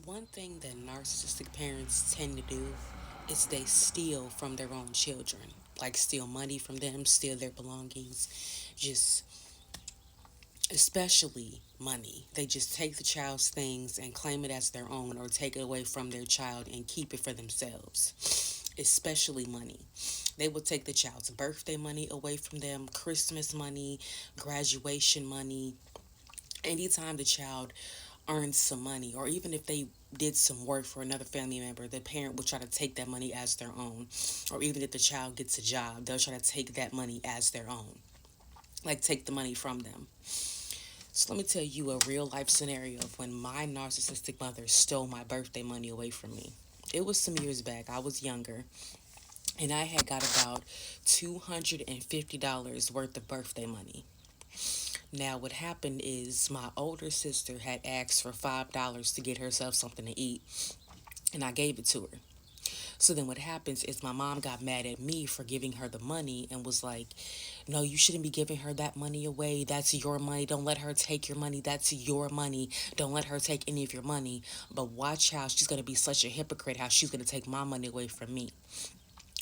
One thing that narcissistic parents tend to do is they steal from their own children. Like steal money from them, steal their belongings, just especially money. They just take the child's things and claim it as their own or take it away from their child and keep it for themselves. Especially money. They will take the child's birthday money away from them, Christmas money, graduation money, anytime the child earns some money, or even if they did some work for another family member, the parent will try to take that money as their own. Or even if the child gets a job, they'll try to take that money as their own, like take the money from them. So let me tell you a real life scenario of when my narcissistic mother stole my birthday money away from me. It was some years back. I was younger, and I had got about $250 worth of birthday money. Now, what happened is my older sister had asked for $5 to get herself something to eat, and I gave it to her. So then what happens is my mom got mad at me for giving her the money and was like, "No, you shouldn't be giving her that money away. That's your money. Don't let her take your money. That's your money. Don't let her take any of your money." But watch how she's going to be such a hypocrite, how she's going to take my money away from me.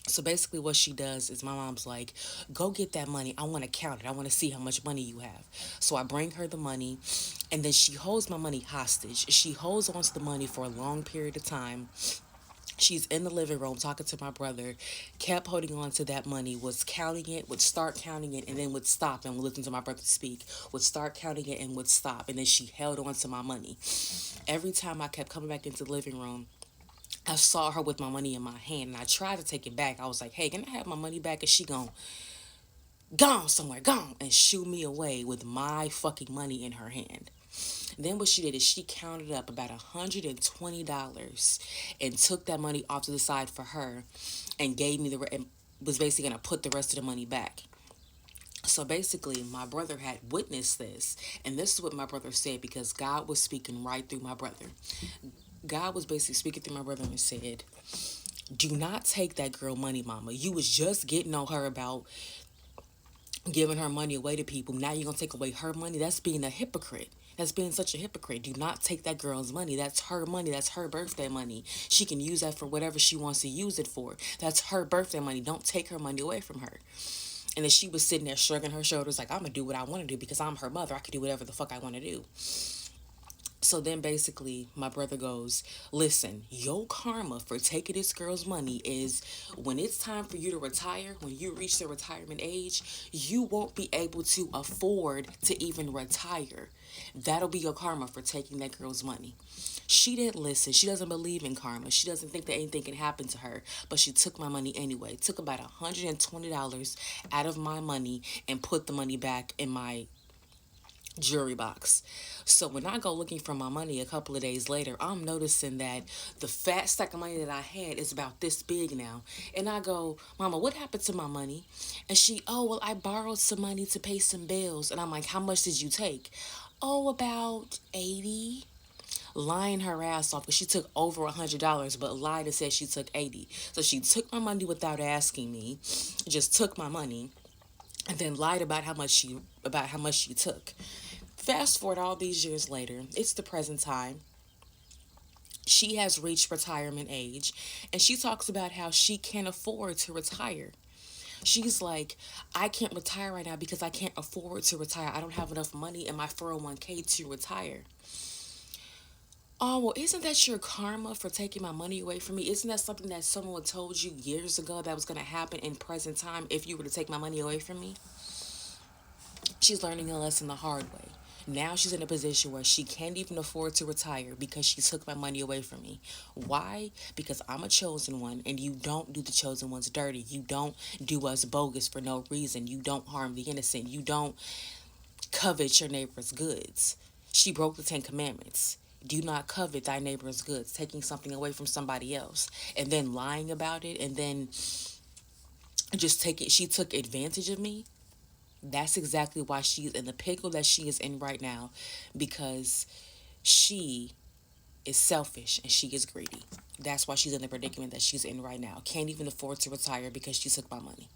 So basically, what she does is my mom's like, "Go get that money. I want to count it. I want to see how much money you have." So I bring her the money, and then she holds my money hostage. She holds on to the money for a long period of time. She's in the living room talking to my brother, kept holding on to that money, was counting it, would start counting it, and then would stop and would listen to my brother speak, would start counting it and would stop. And then she held on to my money. Every time I kept coming back into the living room, I saw her with my money in my hand, and I tried to take it back. I was like, "Hey, can I have my money back?" And she gone somewhere, gone, and shoo me away with my fucking money in her hand. Then what she did is she counted up about $120 and took that money off to the side for her and gave me and was basically gonna put the rest of the money back. So basically, my brother had witnessed this, and this is what my brother said because God was speaking right through my brother. God was basically speaking through my brother and said, "Do not take that girl money, mama. You was just getting on her about giving her money away to people. Now you're gonna take away her money. That's being a hypocrite. That's being such a hypocrite. Do not take that girl's money. That's her money. That's her birthday money. She can use that for whatever she wants to use it for. That's her birthday money. Don't take her money away from her." And then she was sitting there shrugging her shoulders like, "I'm gonna do what I want to do because I'm her mother. I can do whatever the fuck I want to do." So then basically, my brother goes, "Listen, your karma for taking this girl's money is when it's time for you to retire, when you reach the retirement age, you won't be able to afford to even retire. That'll be your karma for taking that girl's money." She didn't listen. She doesn't believe in karma. She doesn't think that anything can happen to her. But she took my money anyway. Took about $120 out of my money and put the money back in my jewelry box. So when I go looking for my money a couple of days later, I'm noticing that the fat stack of money that I had is about this big now. And I go, "Mama, what happened to my money?" And she, "Oh, well, I borrowed some money to pay some bills." And I'm like, "How much did you take?" "Oh, about 80." Lying her ass off because she took over $100, but lied and said she took 80. So she took my money without asking me, just took my money, and then lied about how much she took. Fast forward all these years later, it's the present time. She has reached retirement age, and she talks about how she can't afford to retire. She's like, "I can't retire right now because I can't afford to retire. I don't have enough money in my 401k to retire." Oh, well, isn't that your karma for taking my money away from me? Isn't that something that someone told you years ago that was going to happen in present time if you were to take my money away from me? She's learning a lesson the hard way. Now she's in a position where she can't even afford to retire because she took my money away from me. Why? Because I'm a chosen one, and you don't do the chosen ones dirty. You don't do us bogus for no reason. You don't harm the innocent. You don't covet your neighbor's goods. She broke the Ten Commandments. Do not covet thy neighbor's goods, taking something away from somebody else and then lying about it and then just take it. She took advantage of me. That's exactly why she's in the pickle that she is in right now, because she is selfish and she is greedy. That's why she's in the predicament that she's in right now. Can't even afford to retire because she took my money.